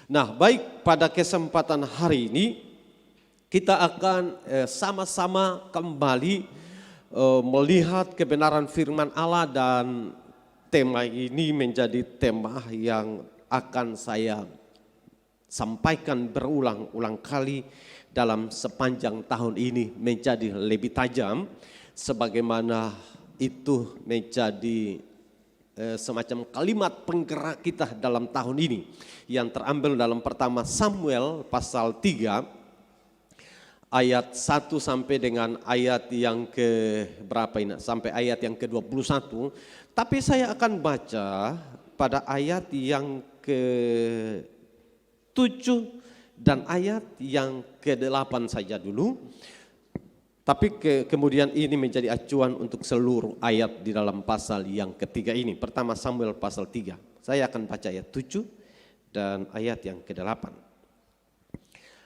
Nah, baik, pada kesempatan hari ini kita akan sama-sama kembali melihat kebenaran firman Allah, dan tema ini menjadi tema yang akan saya sampaikan berulang-ulang kali dalam sepanjang tahun ini menjadi lebih tajam, sebagaimana itu menjadi semacam kalimat penggerak kita dalam tahun ini yang terambil dalam pertama Samuel pasal 3 ayat 1 sampai dengan ayat yang ke berapa ini, sampai ayat yang ke-21. Tapi saya akan baca pada ayat yang ke-7 dan ayat yang ke-8 saja dulu. Tapi kemudian ini menjadi acuan untuk seluruh ayat di dalam pasal yang ketiga ini. Pertama Samuel pasal 3. Saya akan baca ayat 7 dan ayat yang ke-8.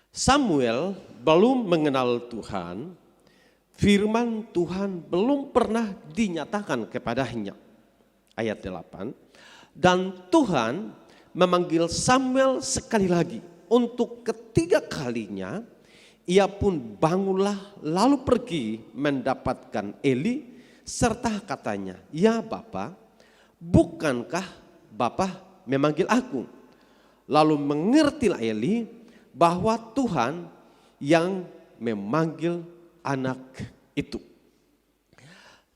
Samuel belum mengenal Tuhan, firman Tuhan belum pernah dinyatakan kepadanya. Ayat 8. Dan Tuhan memanggil Samuel sekali lagi. Untuk ketiga kalinya ia pun bangunlah lalu pergi mendapatkan Eli serta katanya, "Ya Bapa, bukankah Bapa memanggil aku?" Lalu mengertilah Eli bahwa Tuhan yang memanggil anak itu.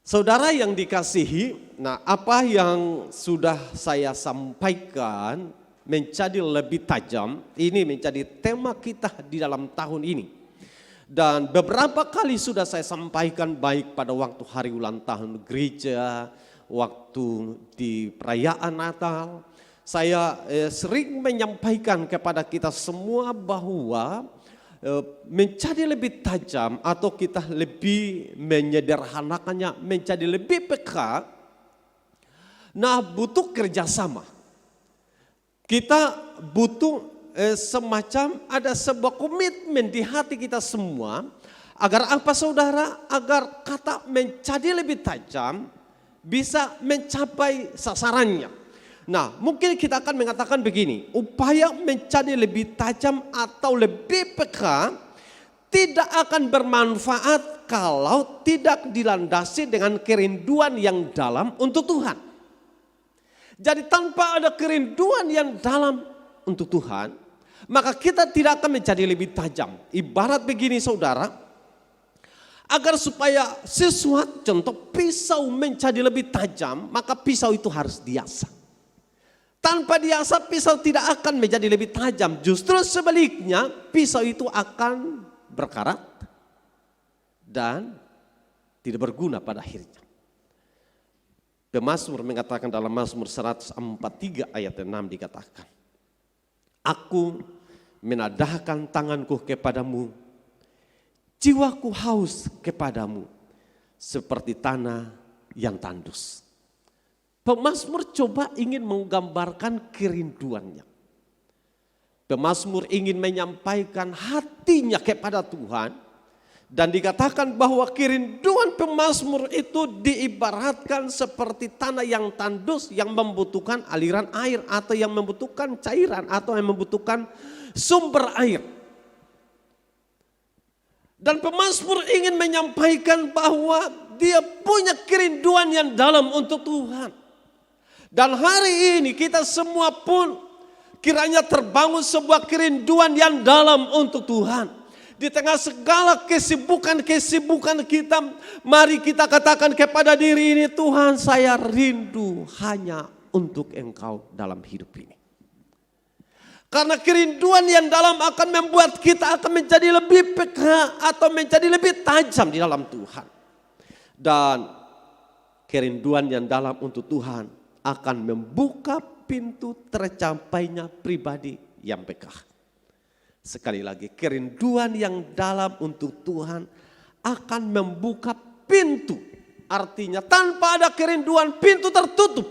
Saudara yang dikasihi, nah apa yang sudah saya sampaikan menjadi lebih tajam, ini menjadi tema kita di dalam tahun ini. Dan beberapa kali sudah saya sampaikan, baik pada waktu hari ulang tahun gereja, waktu di perayaan Natal. Saya sering menyampaikan kepada kita semua bahwa menjadi lebih tajam atau kita lebih menyederhanakannya menjadi lebih peka. Nah, butuh kerjasama. Kita butuh semacam ada sebuah komitmen di hati kita semua. Agar apa saudara? Agar kata menjadi lebih tajam bisa mencapai sasarannya. Nah, mungkin kita akan mengatakan begini, upaya menjadi lebih tajam atau lebih peka tidak akan bermanfaat kalau tidak dilandasi dengan kerinduan yang dalam untuk Tuhan. Jadi tanpa ada kerinduan yang dalam untuk Tuhan, maka kita tidak akan menjadi lebih tajam. Ibarat begini saudara, agar supaya sesuatu, contoh pisau menjadi lebih tajam, maka pisau itu harus diasah. Tanpa diasah pisau tidak akan menjadi lebih tajam. Justru sebaliknya pisau itu akan berkarat dan tidak berguna pada akhirnya. Pemazmur mengatakan dalam Mazmur 143 ayat 6 dikatakan, "Aku menadahkan tanganku kepadamu, jiwaku haus kepadamu seperti tanah yang tandus." Pemazmur coba ingin menggambarkan kerinduannya. Pemazmur ingin menyampaikan hatinya kepada Tuhan. Dan dikatakan bahwa kerinduan pemazmur itu diibaratkan seperti tanah yang tandus yang membutuhkan aliran air atau yang membutuhkan cairan atau yang membutuhkan sumber air. Dan pemazmur ingin menyampaikan bahwa dia punya kerinduan yang dalam untuk Tuhan. Dan hari ini kita semua pun kiranya terbangun sebuah kerinduan yang dalam untuk Tuhan. Di tengah segala kesibukan kita, mari kita katakan kepada diri ini, Tuhan saya rindu hanya untuk Engkau dalam hidup ini. Karena kerinduan yang dalam akan membuat kita akan menjadi lebih peka atau menjadi lebih tajam di dalam Tuhan. Dan kerinduan yang dalam untuk Tuhan akan membuka pintu tercapainya pribadi yang peka. Sekali lagi, kerinduan yang dalam untuk Tuhan akan membuka pintu. Artinya tanpa ada kerinduan pintu tertutup.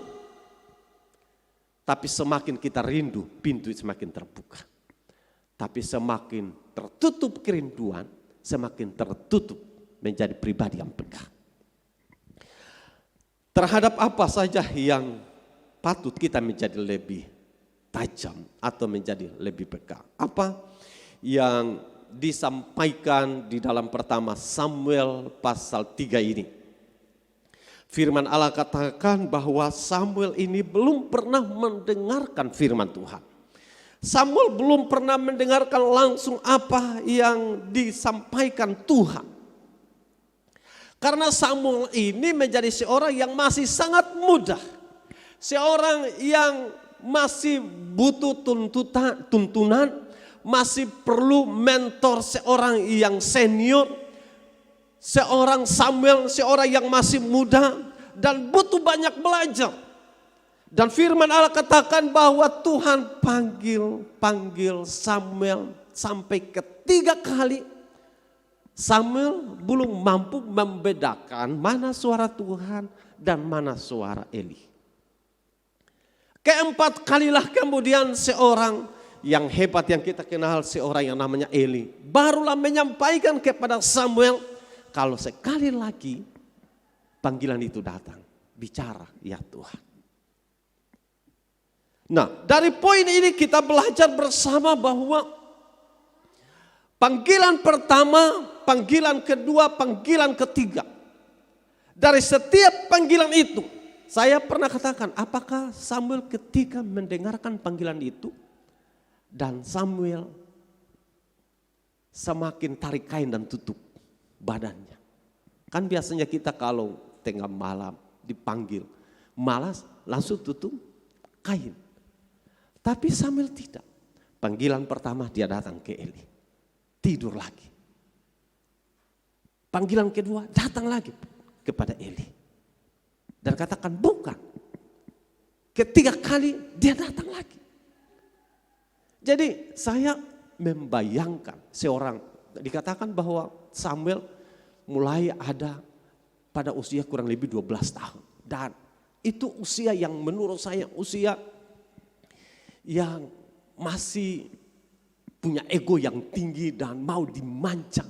Tapi semakin kita rindu, pintu semakin terbuka. Tapi semakin tertutup kerinduan, semakin tertutup menjadi pribadi yang peka. Terhadap apa saja yang patut kita menjadi lebih tajam atau menjadi lebih peka. Apa yang disampaikan di dalam pertama Samuel pasal 3 ini? Firman Allah katakan bahwa Samuel ini belum pernah mendengarkan firman Tuhan. Samuel belum pernah mendengarkan langsung apa yang disampaikan Tuhan. Karena Samuel ini menjadi seorang yang masih sangat muda. Seorang yang masih butuh tuntunan, masih perlu mentor seorang yang senior. Seorang Samuel, seorang yang masih muda dan butuh banyak belajar. Dan firman Allah katakan bahwa Tuhan panggil Samuel sampai ketiga kali. Samuel belum mampu membedakan mana suara Tuhan dan mana suara Eli. Keempat kalilah kemudian seorang yang hebat yang kita kenal, seorang yang namanya Eli, barulah menyampaikan kepada Samuel, kalau sekali lagi panggilan itu datang, bicara ya Tuhan. Nah, dari poin ini kita belajar bersama bahwa panggilan pertama, panggilan kedua, panggilan ketiga. Dari setiap panggilan itu, saya pernah katakan, apakah Samuel ketika mendengarkan panggilan itu dan Samuel semakin tarik kain dan tutup badannya. Kan biasanya kita kalau tengah malam dipanggil, malas langsung tutup kain. Tapi Samuel tidak. Panggilan pertama dia datang ke Eli, tidur lagi. Panggilan kedua datang lagi kepada Eli. Dan katakan bukan. Ketiga kali dia datang lagi. Jadi saya membayangkan seorang, dikatakan bahwa Samuel mulai ada pada usia kurang lebih 12 tahun. Dan itu usia yang menurut saya usia yang masih punya ego yang tinggi dan mau dimanja.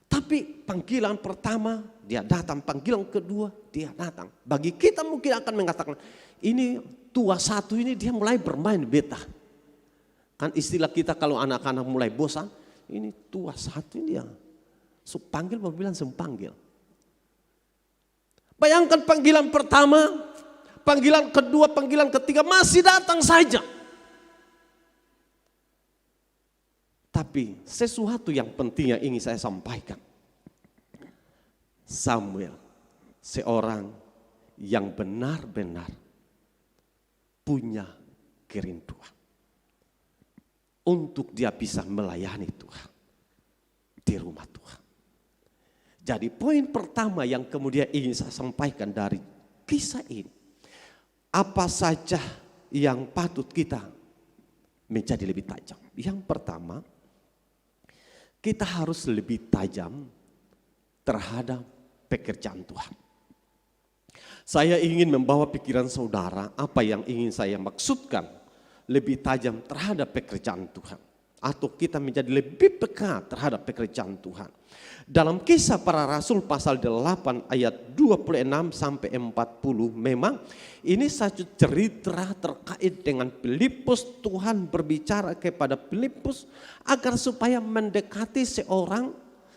Tapi panggilan pertama dia datang, panggilan kedua dia datang. Bagi kita mungkin akan mengatakan, ini tua satu ini dia mulai bermain beta. Kan istilah kita kalau anak-anak mulai bosan, ini tua satu ini dia panggil bilang sempanggil. Bayangkan panggilan pertama, panggilan kedua, panggilan ketiga masih datang saja. Tapi sesuatu yang penting yang ingin saya sampaikan. Samuel, seorang yang benar-benar punya kerinduan untuk dia bisa melayani Tuhan di rumah Tuhan. Jadi poin pertama yang kemudian ingin saya sampaikan dari kisah ini, apa saja yang patut kita menjadi lebih tajam. Yang pertama, kita harus lebih tajam terhadap pekerjaan Tuhan. Saya ingin membawa pikiran saudara apa yang ingin saya maksudkan lebih tajam terhadap pekerjaan Tuhan. Atau kita menjadi lebih peka terhadap pekerjaan Tuhan. Dalam Kisah Para Rasul pasal 8 ayat 26 sampai 40 memang ini satu cerita terkait dengan Filipus. Tuhan berbicara kepada Filipus agar supaya mendekati seorang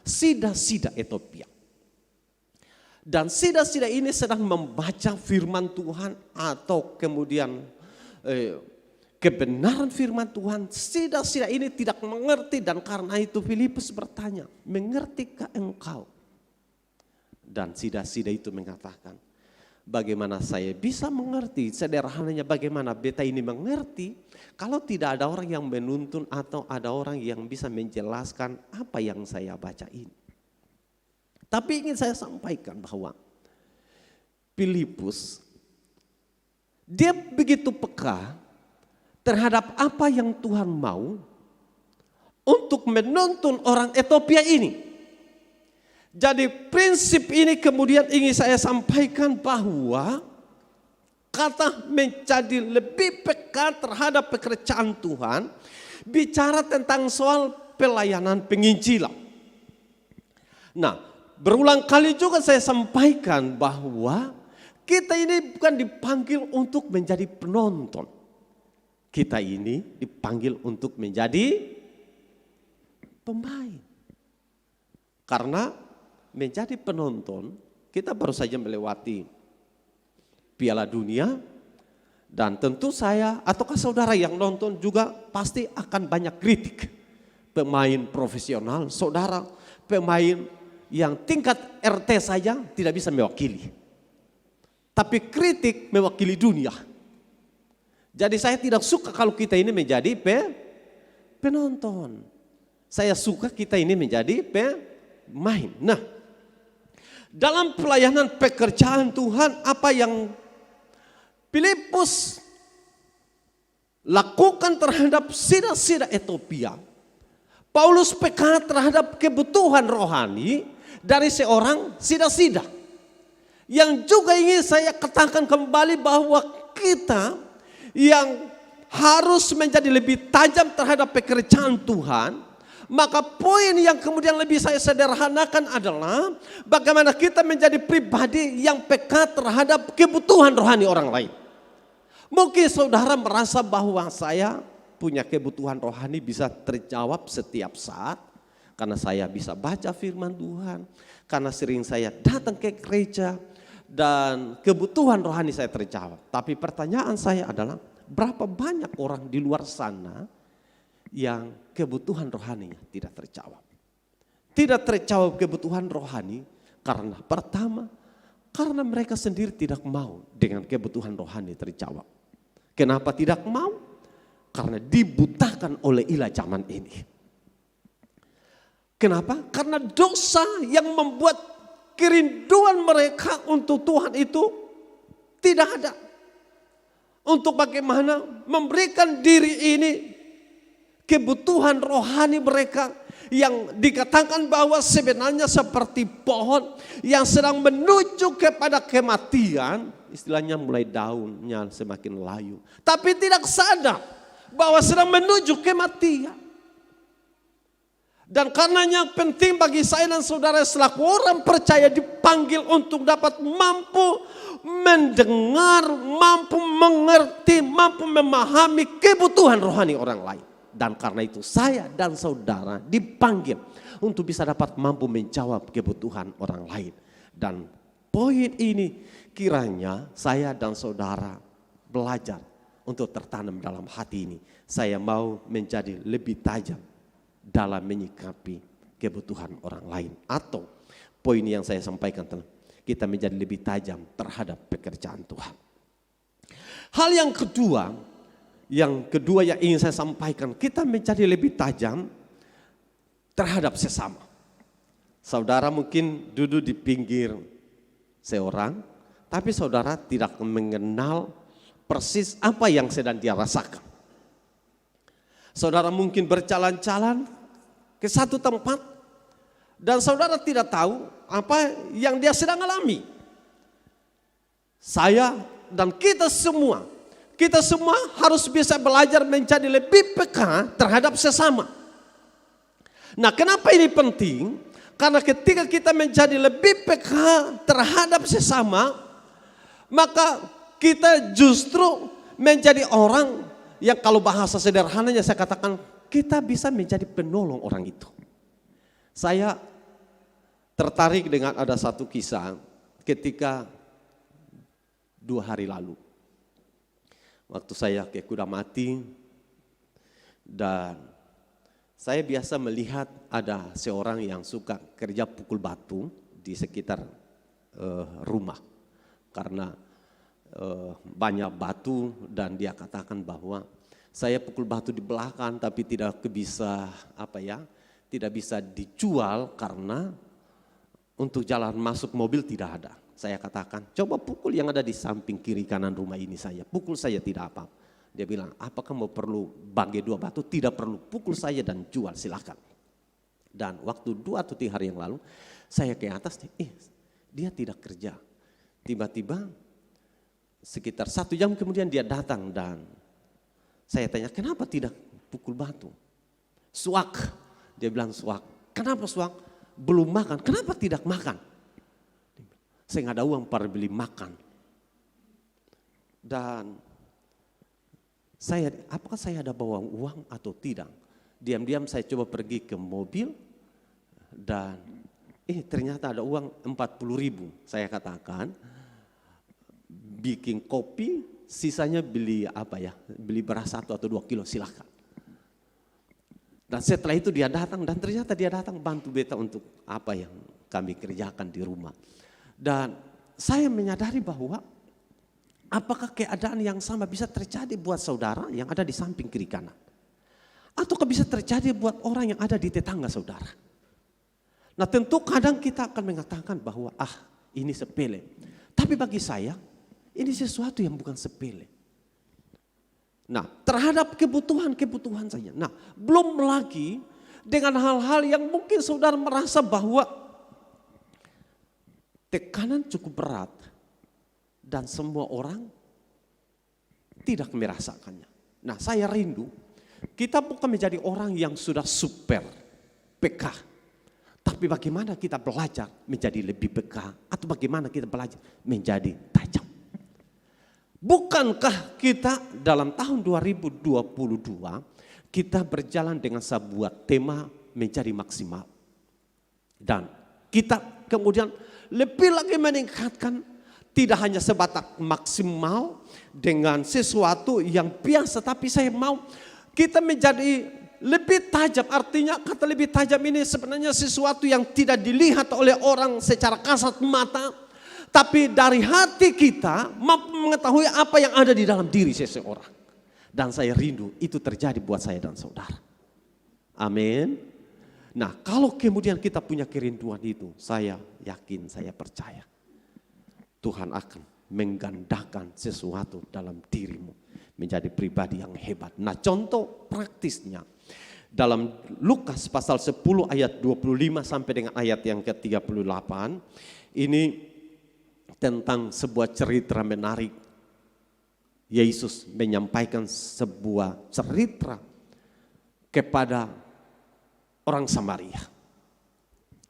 sida-sida Ethiopia. Dan sida-sida ini sedang membaca firman Tuhan atau kemudian kebenaran firman Tuhan. Sida-sida ini tidak mengerti dan karena itu Filipus bertanya, mengertikah engkau? Dan sida-sida itu mengatakan, bagaimana saya bisa mengerti? Sederhananya bagaimana beta ini mengerti kalau tidak ada orang yang menuntun atau ada orang yang bisa menjelaskan apa yang saya baca ini. Tapi ingin saya sampaikan bahwa Filipus dia begitu peka terhadap apa yang Tuhan mau untuk menuntun orang Ethiopia ini. Jadi prinsip ini kemudian ingin saya sampaikan bahwa kata menjadi lebih peka terhadap pekerjaan Tuhan bicara tentang soal pelayanan penginjilan. Nah, berulang kali juga saya sampaikan bahwa kita ini bukan dipanggil untuk menjadi penonton. kita ini dipanggil untuk menjadi pemain. Karena menjadi penonton, kita baru saja melewati Piala Dunia, dan tentu saya ataukah saudara yang nonton juga pasti akan banyak kritik. Pemain profesional, saudara, pemain yang tingkat RT saja tidak bisa mewakili. Tapi kritik mewakili dunia. Jadi saya tidak suka kalau kita ini menjadi penonton. Saya suka kita ini menjadi pemain. Nah, dalam pelayanan pekerjaan Tuhan, apa yang Filipus lakukan terhadap sida-sida Ethiopia, Paulus peka terhadap kebutuhan rohani dari seorang sida-sida. Yang juga ingin saya katakan kembali bahwa kita yang harus menjadi lebih tajam terhadap pekerjaan Tuhan, maka poin yang kemudian lebih saya sederhanakan adalah bagaimana kita menjadi pribadi yang peka terhadap kebutuhan rohani orang lain. Mungkin saudara merasa bahwa saya punya kebutuhan rohani bisa terjawab setiap saat, karena saya bisa baca firman Tuhan, karena sering saya datang ke gereja, dan kebutuhan rohani saya terjawab. Tapi pertanyaan saya adalah, berapa banyak orang di luar sana yang kebutuhan rohaninya tidak terjawab? Tidak terjawab kebutuhan rohani karena pertama, karena mereka sendiri tidak mau dengan kebutuhan rohani terjawab. Kenapa tidak mau? Karena dibutakan oleh ilah zaman ini. Kenapa? Karena dosa yang membuat kerinduan mereka untuk Tuhan itu tidak ada. Untuk bagaimana memberikan diri ini, kebutuhan rohani mereka yang dikatakan bahwa sebenarnya seperti pohon yang sedang menuju kepada kematian. Istilahnya mulai daunnya semakin layu, tapi tidak sadar bahwa sedang menuju kematian. Dan karenanya penting bagi saya dan saudara selaku orang percaya dipanggil untuk dapat mampu mendengar, mampu mengerti, mampu memahami kebutuhan rohani orang lain. Dan karena itu saya dan saudara dipanggil untuk bisa dapat mampu menjawab kebutuhan orang lain. Dan poin ini kiranya saya dan saudara belajar untuk tertanam dalam hati ini. Saya mau menjadi lebih tajam dalam menyikapi kebutuhan orang lain. Atau poin yang saya sampaikan, kita menjadi lebih tajam terhadap pekerjaan Tuhan. Hal yang kedua yang ingin saya sampaikan, kita menjadi lebih tajam terhadap sesama. Saudara mungkin duduk di pinggir seorang, tapi saudara tidak mengenal persis apa yang sedang dia rasakan. Saudara mungkin berjalan-jalan ke satu tempat dan saudara tidak tahu apa yang dia sedang alami. Saya dan kita semua harus bisa belajar menjadi lebih peka terhadap sesama. Nah, kenapa ini penting? Karena ketika kita menjadi lebih peka terhadap sesama, maka kita justru menjadi orang yang kalau bahasa sederhananya saya katakan, kita bisa menjadi penolong orang itu. Saya tertarik dengan ada satu kisah ketika 2 hari lalu. Waktu saya ke Kuda Mati, dan saya biasa melihat ada seorang yang suka kerja pukul batu di sekitar rumah. Karena banyak batu dan dia katakan bahwa saya pukul batu di belakang tapi tidak bisa tidak bisa dijual karena untuk jalan masuk mobil tidak ada. Saya katakan, coba pukul yang ada di samping kiri kanan rumah ini saya. Pukul saya tidak apa. Dia bilang, apakah mau perlu bagi 2 batu? Tidak perlu, pukul saya dan jual silakan. Dan waktu 2 atau 3 hari yang lalu, saya ke atas, dia tidak kerja. Tiba-tiba sekitar 1 jam kemudian dia datang dan saya tanya, kenapa tidak pukul batu? Suak, dia bilang suak. Kenapa suak? Belum makan, kenapa tidak makan? Saya nggak ada uang para beli makan. Dan apakah saya ada bawa uang atau tidak? Diam-diam saya coba pergi ke mobil dan ternyata ada uang 40.000. Saya katakan, bikin kopi, sisanya beli beli beras 1 atau 2 kilo, silakan. Dan setelah itu dia datang, dan ternyata dia datang bantu beta untuk apa yang kami kerjakan di rumah. Dan saya menyadari bahwa apakah keadaan yang sama bisa terjadi buat saudara yang ada di samping kiri kanan? Ataukah bisa terjadi buat orang yang ada di tetangga saudara? Nah, tentu kadang kita akan mengatakan bahwa ini sepele. Tapi bagi saya ini sesuatu yang bukan sepele. Nah, terhadap kebutuhan saja. Nah, belum lagi dengan hal-hal yang mungkin saudara merasa bahwa tekanan cukup berat dan semua orang tidak merasakannya. Nah, saya rindu kita bukan menjadi orang yang sudah super peka. Tapi bagaimana kita belajar menjadi lebih peka, atau bagaimana kita belajar menjadi tajam. Bukankah kita dalam tahun 2022 kita berjalan dengan sebuah tema menjadi maksimal. Dan kita kemudian lebih lagi meningkatkan, tidak hanya sebatas maksimal dengan sesuatu yang biasa, tapi saya mau kita menjadi lebih tajam. Artinya kata lebih tajam ini sebenarnya sesuatu yang tidak dilihat oleh orang secara kasat mata, tapi dari hati kita mampu mengetahui apa yang ada di dalam diri seseorang. Dan saya rindu itu terjadi buat saya dan saudara. Amin. Nah, kalau kemudian kita punya kerinduan itu, saya yakin, saya percaya Tuhan akan menggandakan sesuatu dalam dirimu menjadi pribadi yang hebat. Nah, contoh praktisnya dalam Lukas pasal 10 ayat 25 sampai dengan ayat yang ke-38, ini tentang sebuah cerita menarik. Yesus menyampaikan sebuah cerita kepada orang Samaria,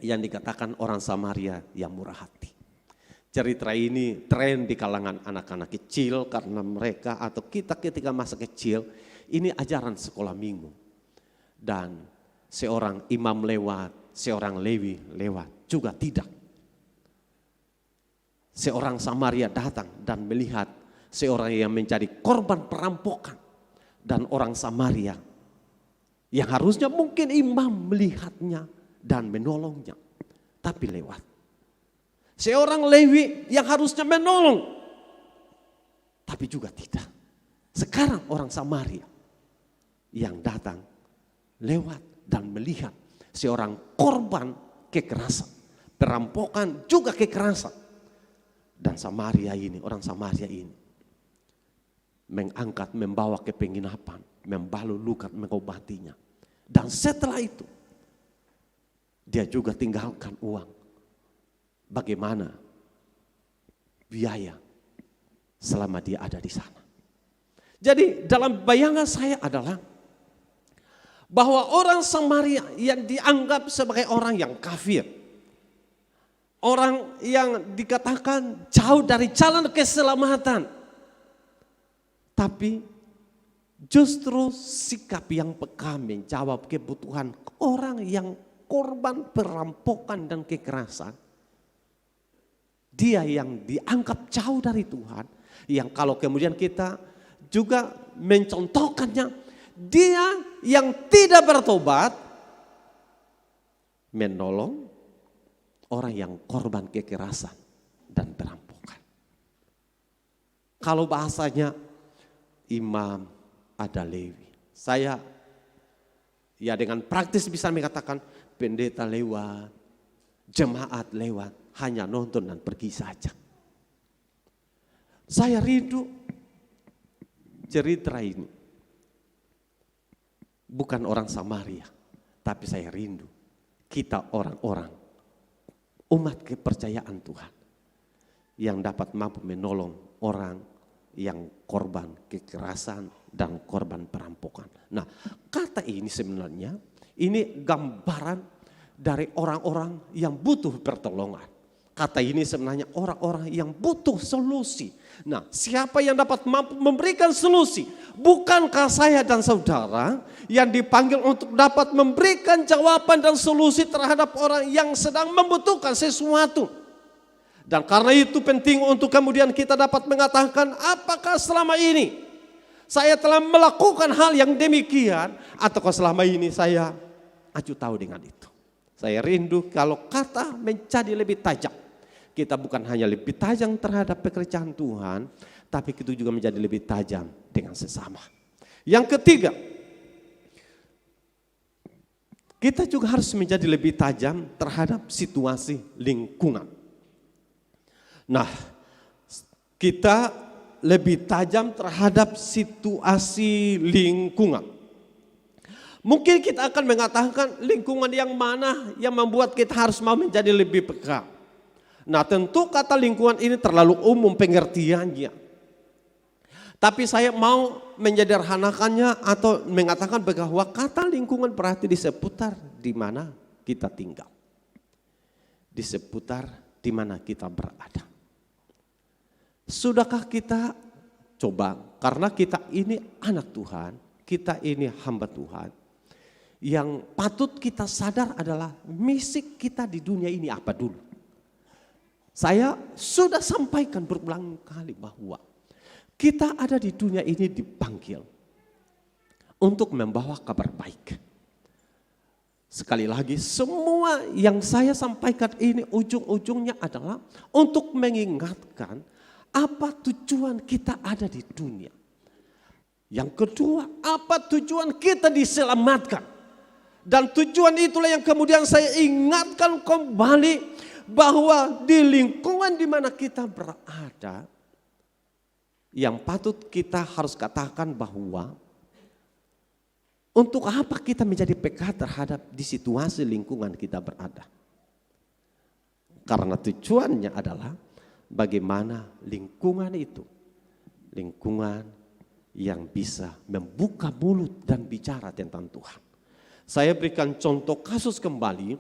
yang dikatakan orang Samaria yang murah hati. Cerita ini tren di kalangan anak-anak kecil karena mereka atau kita ketika masa kecil ini ajaran sekolah minggu. Dan seorang imam lewat, seorang Lewi lewat juga tidak. Seorang Samaria datang dan melihat seorang yang menjadi korban perampokan. Dan orang Samaria yang harusnya mungkin imam melihatnya dan menolongnya, tapi lewat. Seorang Lewi yang harusnya menolong, tapi juga tidak. Sekarang orang Samaria yang datang lewat dan melihat seorang korban kekerasan, perampokan juga kekerasan. Dan orang Samaria ini mengangkat, membawa ke penginapan, membalut luka, mengobatinya. Dan setelah itu dia juga tinggalkan uang. Bagaimana biaya selama dia ada di sana. Jadi dalam bayangan saya adalah bahwa orang Samaria yang dianggap sebagai orang yang kafir, orang yang dikatakan jauh dari jalan keselamatan, tapi justru sikap yang peka menjawab kebutuhan orang yang korban perampokan dan kekerasan. Dia yang dianggap jauh dari Tuhan, yang kalau kemudian kita juga mencontohkannya, dia yang tidak bertobat menolong orang yang korban kekerasan dan perampokan. Kalau bahasanya imam ada Lewi, saya ya dengan praktis bisa mengatakan pendeta lewat, jemaat lewat, hanya nonton dan pergi saja. Saya rindu cerita ini. Bukan orang Samaria, tapi saya rindu kita orang-orang umat kepercayaan Tuhan yang dapat mampu menolong orang yang korban kekerasan dan korban perampokan. Nah, kata ini sebenarnya ini gambaran dari orang-orang yang butuh pertolongan. Kata ini sebenarnya orang-orang yang butuh solusi. Nah, siapa yang dapat mampu memberikan solusi? Bukankah saya dan saudara yang dipanggil untuk dapat memberikan jawaban dan solusi terhadap orang yang sedang membutuhkan sesuatu? Dan karena itu penting untuk kemudian kita dapat mengatakan, apakah selama ini saya telah melakukan hal yang demikian, ataukah selama ini saya acuh tahu dengan itu. Saya rindu kalau kata menjadi lebih tajam. Kita bukan hanya lebih tajam terhadap pekerjaan Tuhan, tapi kita juga menjadi lebih tajam dengan sesama. Yang ketiga, kita juga harus menjadi lebih tajam terhadap situasi lingkungan. Nah, kita lebih tajam terhadap situasi lingkungan. Mungkin kita akan mengatakan lingkungan yang mana yang membuat kita harus mau menjadi lebih peka. Nah, tentu kata lingkungan ini terlalu umum pengertiannya. Tapi saya mau menyederhanakannya atau mengatakan bahwa kata lingkungan berarti di seputar di mana kita tinggal. Di seputar di mana kita berada. Sudahkah kita coba, karena kita ini anak Tuhan, kita ini hamba Tuhan, yang patut kita sadar adalah misi kita di dunia ini apa dulu. Saya sudah sampaikan berulang kali bahwa kita ada di dunia ini dipanggil untuk membawa kabar baik. Sekali lagi, semua yang saya sampaikan ini ujung-ujungnya adalah untuk mengingatkan apa tujuan kita ada di dunia. Yang kedua, apa tujuan kita diselamatkan. Dan tujuan itulah yang kemudian saya ingatkan kembali bahwa di lingkungan di mana kita berada, yang patut kita harus katakan bahwa untuk apa kita menjadi peka terhadap di situasi lingkungan kita berada. Karena tujuannya adalah bagaimana lingkungan itu, lingkungan yang bisa membuka mulut dan bicara tentang Tuhan. Saya berikan contoh kasus kembali,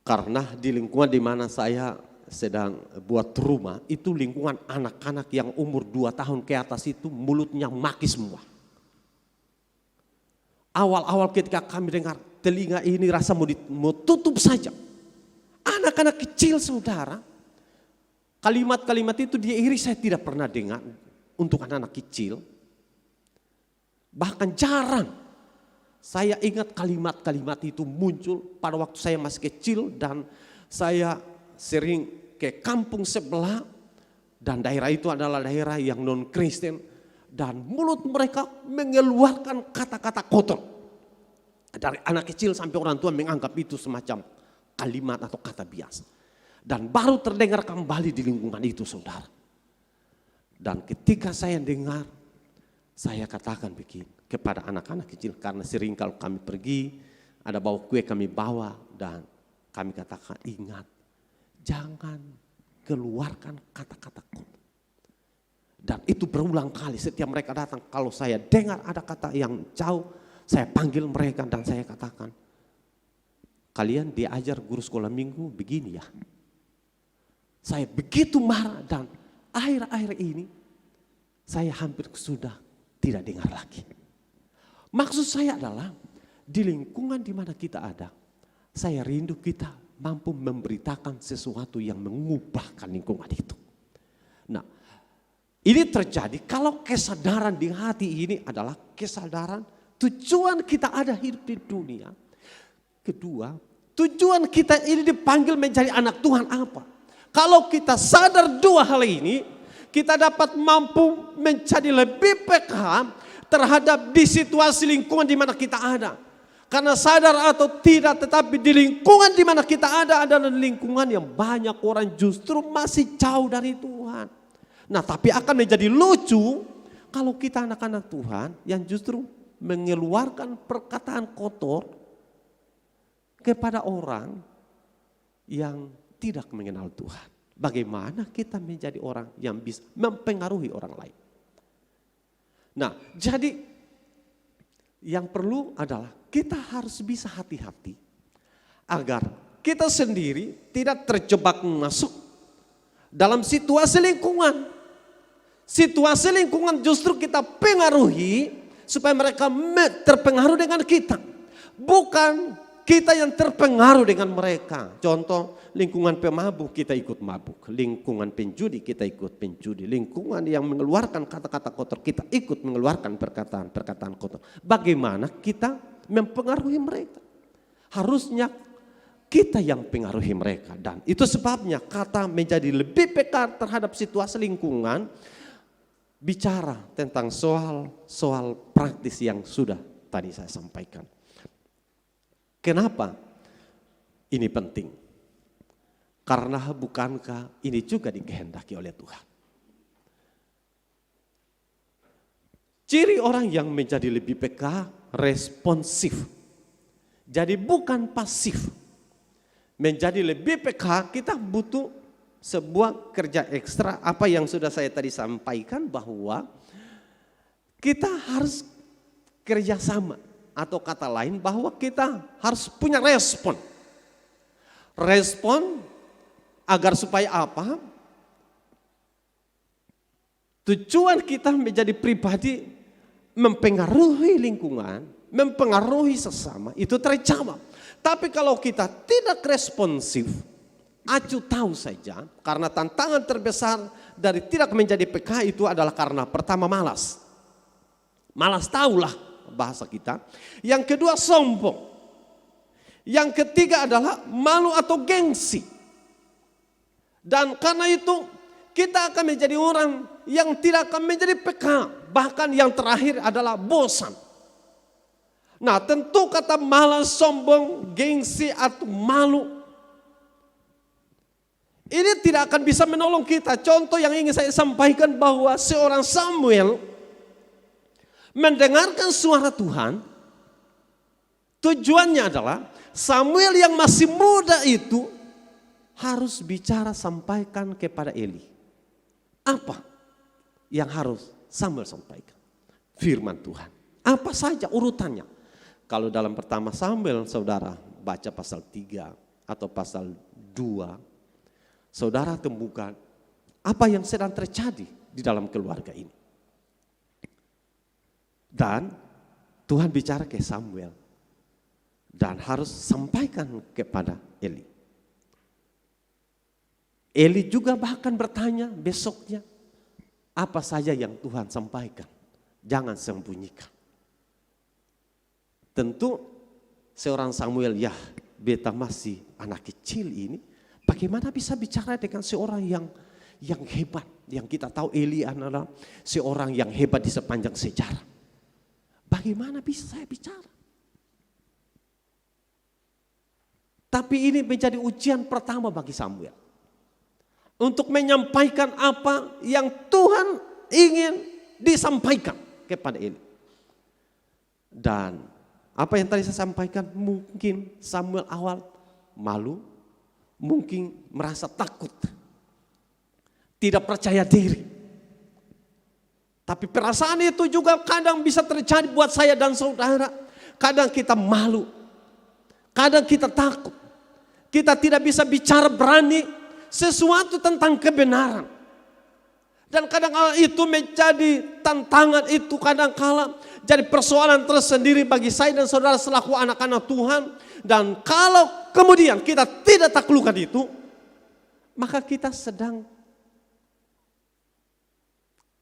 karena di lingkungan di mana saya sedang buat rumah, itu lingkungan anak-anak yang umur 2 tahun ke atas itu mulutnya maki semua. Awal-awal ketika kami dengar, telinga ini rasa mau tutup saja. Anak-anak kecil saudara, kalimat-kalimat itu dia iri saya tidak pernah dengar untuk anak-anak kecil. Bahkan jarang. Saya ingat kalimat-kalimat itu muncul pada waktu saya masih kecil dan saya sering ke kampung sebelah dan daerah itu adalah daerah yang non-Kristen dan mulut mereka mengeluarkan kata-kata kotor. Dari anak kecil sampai orang tua menganggap itu semacam kalimat atau kata biasa. Dan baru terdengar kembali di lingkungan itu saudara. Dan ketika saya dengar, saya katakan begini kepada anak-anak kecil, karena sering kalau kami pergi, ada bawa kue kami bawa dan kami katakan ingat, jangan keluarkan kata-kata kotor. Dan itu berulang kali setiap mereka datang, kalau saya dengar ada kata yang jauh, saya panggil mereka dan saya katakan, kalian diajar guru sekolah minggu begini ya. Saya begitu marah dan akhir-akhir ini saya hampir sudah tidak dengar lagi. Maksud saya adalah di lingkungan di mana kita ada, saya rindu kita mampu memberitakan sesuatu yang mengubahkan lingkungan itu. Nah, ini terjadi kalau kesadaran di hati ini adalah kesadaran tujuan kita ada hidup di dunia. Kedua, tujuan kita ini dipanggil menjadi anak Tuhan apa? Kalau kita sadar dua hal ini, kita dapat mampu menjadi lebih peka terhadap di situasi lingkungan di mana kita ada. Karena sadar atau tidak, tetapi di lingkungan di mana kita ada adalah lingkungan yang banyak orang justru masih jauh dari Tuhan. Nah, tapi akan menjadi lucu kalau kita anak-anak Tuhan yang justru mengeluarkan perkataan kotor kepada orang yang tidak mengenal Tuhan. Bagaimana kita menjadi orang yang bisa mempengaruhi orang lain. Nah, jadi yang perlu adalah kita harus bisa hati-hati agar kita sendiri tidak terjebak masuk dalam situasi lingkungan. Situasi lingkungan justru kita pengaruhi supaya mereka terpengaruh dengan kita. Bukan kita yang terpengaruh dengan mereka. Contoh, lingkungan pemabuk kita ikut mabuk. Lingkungan penjudi kita ikut penjudi. Lingkungan yang mengeluarkan kata-kata kotor kita ikut mengeluarkan perkataan-perkataan kotor. Bagaimana kita mempengaruhi mereka? Harusnya kita yang pengaruhi mereka. Dan itu sebabnya kata menjadi lebih peka terhadap situasi lingkungan. Bicara tentang soal praktis yang sudah tadi saya sampaikan. Kenapa ini penting? Karena bukankah ini juga dikehendaki oleh Tuhan? Ciri orang yang menjadi lebih peka, responsif. Jadi bukan pasif. Menjadi lebih peka, kita butuh sebuah kerja ekstra. Apa yang sudah saya tadi sampaikan, bahwa kita harus kerjasama, atau kata lain bahwa kita harus punya respon. Respon agar supaya apa? Tujuan kita menjadi pribadi mempengaruhi lingkungan, mempengaruhi sesama, itu terjawab. Tapi kalau kita tidak responsif, acu tahu saja, karena tantangan terbesar dari tidak menjadi PK itu adalah karena pertama malas. Malas tahulah bahasa kita. Yang kedua sombong. Yang ketiga adalah malu atau gengsi. Dan karena itu kita akan menjadi orang yang tidak akan menjadi PK. Bahkan yang terakhir adalah bosan. Nah, tentu kata malas, sombong, gengsi atau malu, ini tidak akan bisa menolong kita. Contoh yang ingin saya sampaikan bahwa seorang Samuel mendengarkan suara Tuhan. Tujuannya adalah Samuel yang masih muda itu harus bicara sampaikan kepada Eli. Apa yang harus Samuel sampaikan? Firman Tuhan. Apa saja urutannya? Kalau dalam pertama Samuel, saudara baca pasal 3 atau pasal 2. Saudara temukan apa yang sedang terjadi di dalam keluarga ini. Dan Tuhan bicara ke Samuel. Dan harus sampaikan kepada Eli. Eli juga bahkan bertanya besoknya. Apa saja yang Tuhan sampaikan. Jangan sembunyikan. Tentu seorang Samuel, ya beta masih anak kecil ini. Bagaimana bisa bicara dengan seorang yang hebat, yang kita tahu Eli adalah seorang yang hebat di sepanjang sejarah. Bagaimana bisa saya bicara? Tapi ini menjadi ujian pertama bagi Samuel. Untuk menyampaikan apa yang Tuhan ingin disampaikan kepada Eli. Dan apa yang tadi saya sampaikan, mungkin Samuel awal malu. Mungkin merasa takut, tidak percaya diri. Tapi perasaan itu juga kadang bisa terjadi buat saya dan saudara. Kadang kita malu, kadang kita takut. Kita tidak bisa bicara berani sesuatu tentang kebenaran. Dan kadang-kala itu menjadi tantangan, itu kadang-kala jadi persoalan tersendiri bagi saya dan saudara selaku anak-anak Tuhan. Dan kalau kemudian kita tidak taklukkan itu, maka kita sedang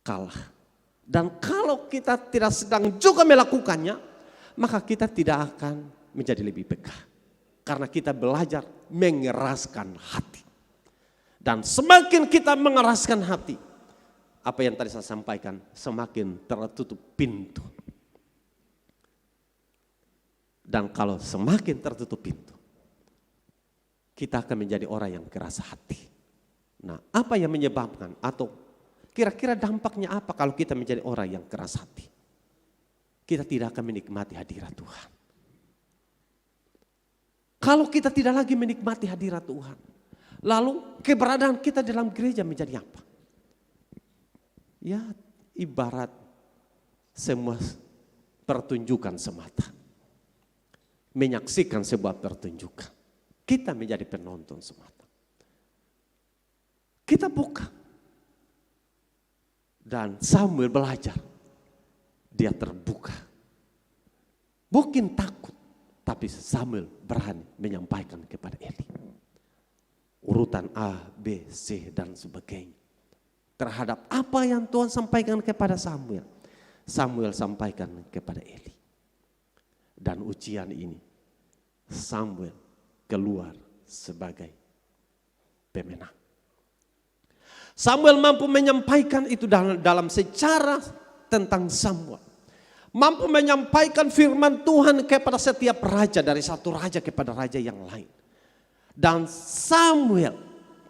kalah. Dan kalau kita tidak sedang juga melakukannya, maka kita tidak akan menjadi lebih peka. Karena kita belajar mengeraskan hati. Dan semakin kita mengeraskan hati, apa yang tadi saya sampaikan, semakin tertutup pintu. Dan kalau semakin tertutup pintu, kita akan menjadi orang yang keras hati. Nah, apa yang menyebabkan atau kira-kira dampaknya apa kalau kita menjadi orang yang keras hati? Kita tidak akan menikmati hadirat Tuhan. Kalau kita tidak lagi menikmati hadirat Tuhan, lalu keberadaan kita dalam gereja menjadi apa? Ya, ibarat semua pertunjukan semata. Menyaksikan sebuah pertunjukan. Kita menjadi penonton semata. Kita buka. Dan Samuel belajar. Dia terbuka. Mungkin takut. Tapi Samuel berani menyampaikan kepada Eli. Urutan A, B, C dan sebagainya. Terhadap apa yang Tuhan sampaikan kepada Samuel. Samuel sampaikan kepada Eli. Dan ujian ini Samuel keluar sebagai pemenang. Samuel mampu menyampaikan itu dalam sejarah tentang Samuel. Mampu menyampaikan firman Tuhan kepada setiap raja, dari satu raja kepada raja yang lain. Dan Samuel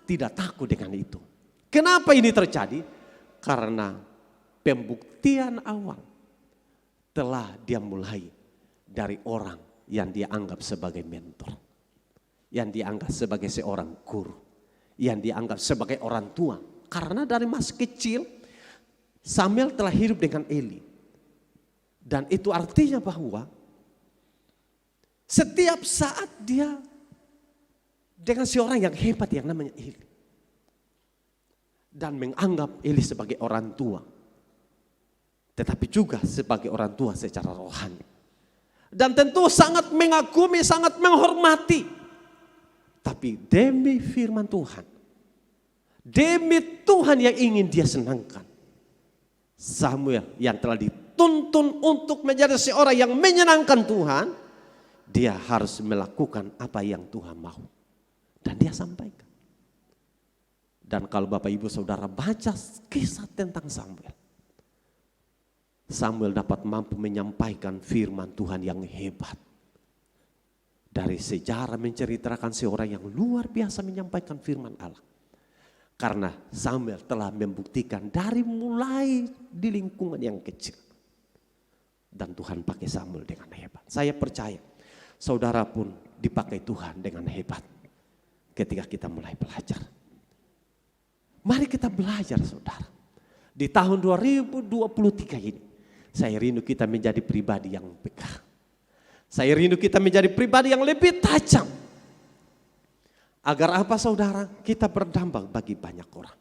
tidak takut dengan itu. Kenapa ini terjadi? Karena pembuktian awal telah dia mulai dari orang yang dia anggap sebagai mentor. Yang dianggap sebagai seorang guru. Yang dianggap sebagai orang tua. Karena dari masa kecil Samuel telah hidup dengan Eli. Dan itu artinya bahwa setiap saat dia dengan seorang yang hebat yang namanya Eli. Dan menganggap Eli sebagai orang tua. Tetapi juga sebagai orang tua secara rohani. Dan tentu sangat mengagumi, sangat menghormati. Tapi demi firman Tuhan. Demi Tuhan yang ingin dia senangkan. Samuel yang telah dituntun untuk menjadi seorang yang menyenangkan Tuhan. Dia harus melakukan apa yang Tuhan mau. Dan dia sampaikan. Dan kalau Bapak Ibu Saudara baca kisah tentang Samuel. Samuel dapat mampu menyampaikan firman Tuhan yang hebat. Dari sejarah menceritakan seorang yang luar biasa menyampaikan firman Allah. Karena Samuel telah membuktikan dari mulai di lingkungan yang kecil. Dan Tuhan pakai Samuel dengan hebat. Saya percaya saudara pun dipakai Tuhan dengan hebat. Ketika kita mulai belajar. Mari kita belajar saudara. Di tahun 2023 ini. Saya rindu kita menjadi pribadi yang peka. Saya rindu kita menjadi pribadi yang lebih tajam. Agar apa saudara? Kita berdampak bagi banyak orang.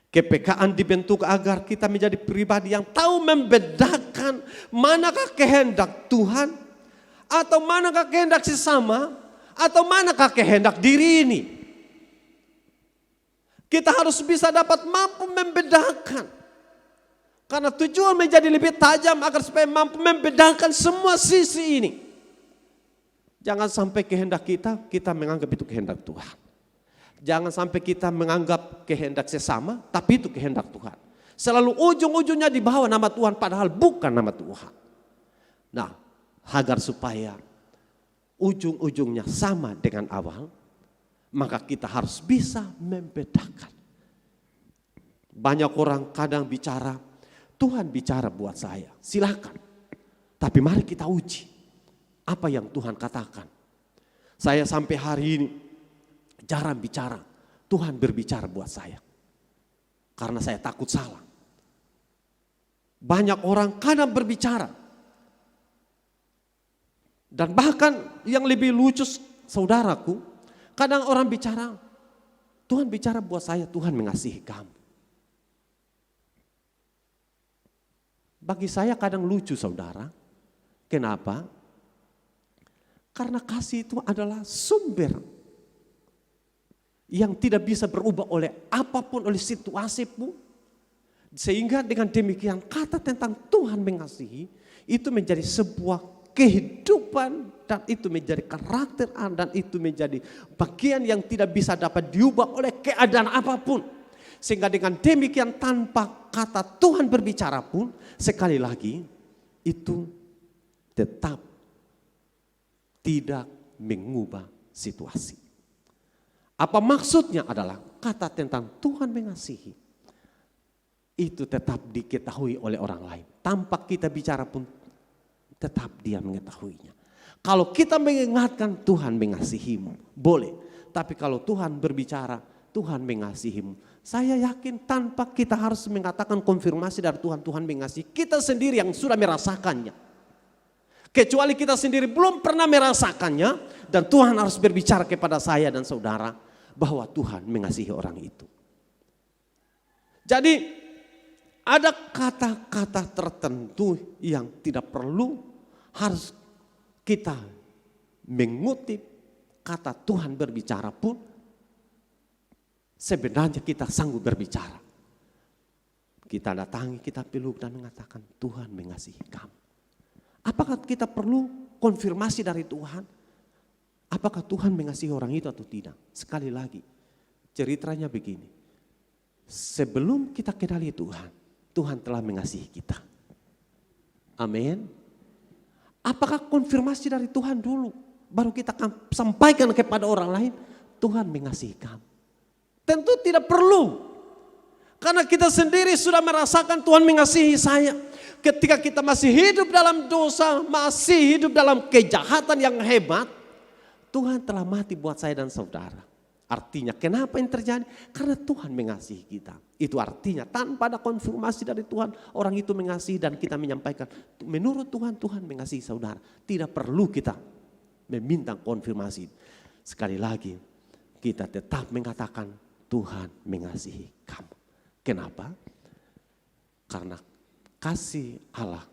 Kepekaan dibentuk agar kita menjadi pribadi yang tahu membedakan manakah kehendak Tuhan. Atau manakah kehendak sesama. Atau manakah kehendak diri ini. Kita harus bisa dapat mampu membedakan. Karena tujuan menjadi lebih tajam agar supaya mampu membedakan semua sisi ini. Jangan sampai kehendak kita menganggap itu kehendak Tuhan. Jangan sampai kita menganggap kehendak sesama, tapi itu kehendak Tuhan. Selalu ujung-ujungnya di bawah nama Tuhan, padahal bukan nama Tuhan. Nah, agar supaya ujung-ujungnya sama dengan awal, maka kita harus bisa membedakan. Banyak orang kadang bicara, Tuhan bicara buat saya, silakan. Tapi mari kita uji. Apa yang Tuhan katakan. Saya sampai hari ini jarang bicara. Tuhan berbicara buat saya. Karena saya takut salah. Banyak orang kadang berbicara. Dan bahkan yang lebih lucu saudaraku. Kadang orang bicara. Tuhan bicara buat saya, Tuhan mengasihi kamu. Bagi saya kadang lucu saudara. Kenapa? Karena kasih itu adalah sumber yang tidak bisa berubah oleh apapun, oleh situasi pun. Sehingga dengan demikian kata tentang Tuhan mengasihi itu menjadi sebuah kehidupan dan itu menjadi karakter dan itu menjadi bagian yang tidak bisa dapat diubah oleh keadaan apapun. Sehingga dengan demikian tanpa kata Tuhan berbicara pun sekali lagi itu tetap tidak mengubah situasi. Apa maksudnya adalah kata tentang Tuhan mengasihi. Itu tetap diketahui oleh orang lain. Tanpa kita bicara pun tetap dia mengetahuinya. Kalau kita mengingatkan Tuhan mengasihimu, boleh. Tapi kalau Tuhan berbicara, Tuhan mengasihimu. Saya yakin tanpa kita harus mengatakan konfirmasi dari Tuhan, Tuhan mengasihi. Kita sendiri yang sudah merasakannya. Kecuali kita sendiri belum pernah merasakannya, dan Tuhan harus berbicara kepada saya dan saudara bahwa Tuhan mengasihi orang itu. Jadi ada kata-kata tertentu yang tidak perlu harus kita mengutip kata Tuhan berbicara pun sebenarnya kita sanggup berbicara. Kita datangi, kita peluk dan mengatakan Tuhan mengasihi kamu. Apakah kita perlu konfirmasi dari Tuhan? Apakah Tuhan mengasihi orang itu atau tidak? Sekali lagi, ceritanya begini. Sebelum kita kenali Tuhan, Tuhan telah mengasihi kita. Amin. Apakah konfirmasi dari Tuhan dulu, baru kita akan sampaikan kepada orang lain, Tuhan mengasihi kamu? Tentu tidak perlu. Karena kita sendiri sudah merasakan Tuhan mengasihi saya. Ketika kita masih hidup dalam dosa, masih hidup dalam kejahatan yang hebat, Tuhan telah mati buat saya dan saudara. Artinya kenapa yang terjadi? Karena Tuhan mengasihi kita. Itu artinya tanpa ada konfirmasi dari Tuhan, orang itu mengasihi dan kita menyampaikan, menurut Tuhan, Tuhan mengasihi saudara. Tidak perlu kita meminta konfirmasi. Sekali lagi, kita tetap mengatakan Tuhan mengasihi kamu. Kenapa? Karena kasih Allah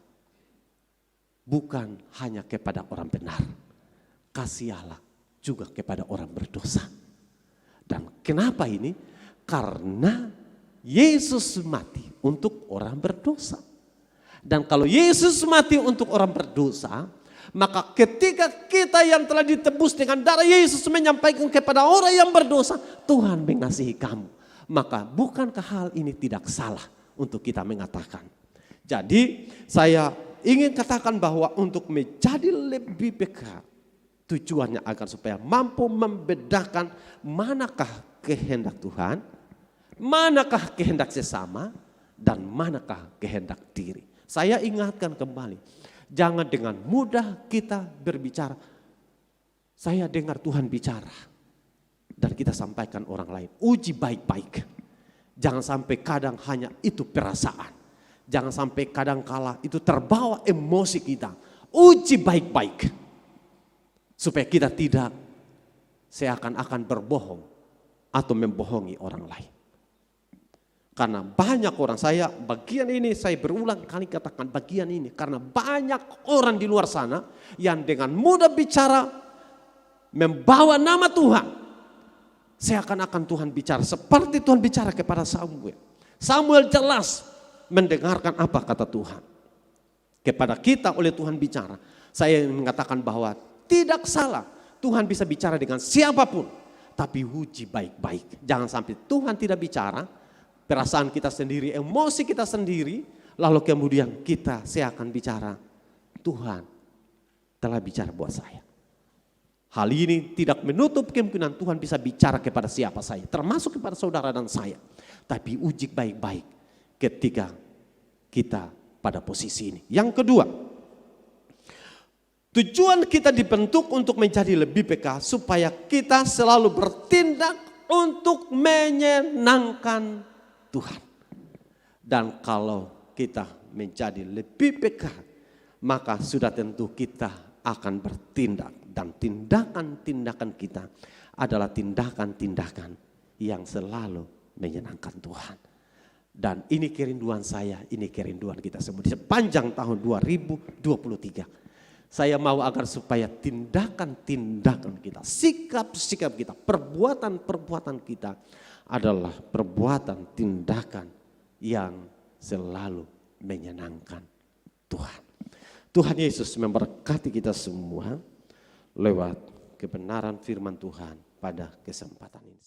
bukan hanya kepada orang benar. Kasih Allah juga kepada orang berdosa. Dan kenapa ini? Karena Yesus mati untuk orang berdosa. Dan kalau Yesus mati untuk orang berdosa, maka ketika kita yang telah ditebus dengan darah Yesus menyampaikan kepada orang yang berdosa, Tuhan mengasihi kamu. Maka bukankah hal ini tidak salah untuk kita mengatakan? Jadi saya ingin katakan bahwa untuk menjadi lebih dekat, tujuannya agar supaya mampu membedakan manakah kehendak Tuhan, manakah kehendak sesama, dan manakah kehendak diri. Saya ingatkan kembali, jangan dengan mudah kita berbicara, saya dengar Tuhan bicara, dan kita sampaikan orang lain. Uji baik-baik. Jangan sampai kadang hanya itu perasaan. Jangan sampai kadang kala itu terbawa emosi kita. Uji baik-baik. Supaya kita tidak seakan-akan berbohong atau membohongi orang lain. Karena banyak orang, saya bagian ini saya berulang kali katakan bagian ini. Karena banyak orang di luar sana yang dengan mudah bicara membawa nama Tuhan. Seakan-akan Tuhan bicara seperti Tuhan bicara kepada Samuel. Samuel jelas mendengarkan apa kata Tuhan. Kepada kita oleh Tuhan bicara. Saya mengatakan bahwa tidak salah Tuhan bisa bicara dengan siapapun. Tapi uji baik-baik. Jangan sampai Tuhan tidak bicara. Perasaan kita sendiri, emosi kita sendiri. Lalu kemudian kita seakan bicara. Tuhan telah bicara buat saya. Hal ini tidak menutup kemungkinan Tuhan bisa bicara kepada siapa saja, termasuk kepada saudara dan saya. Tapi uji baik-baik ketika kita pada posisi ini. Yang kedua, tujuan kita dibentuk untuk menjadi lebih peka supaya kita selalu bertindak untuk menyenangkan Tuhan. Dan kalau kita menjadi lebih peka, maka sudah tentu kita akan bertindak. Dan tindakan-tindakan kita adalah tindakan-tindakan yang selalu menyenangkan Tuhan. Dan ini kerinduan saya, ini kerinduan kita semua. Di sepanjang tahun 2023. Saya mau agar supaya tindakan-tindakan kita, sikap-sikap kita, perbuatan-perbuatan kita adalah perbuatan tindakan yang selalu menyenangkan Tuhan. Tuhan Yesus memberkati kita semua lewat kebenaran firman Tuhan pada kesempatan ini.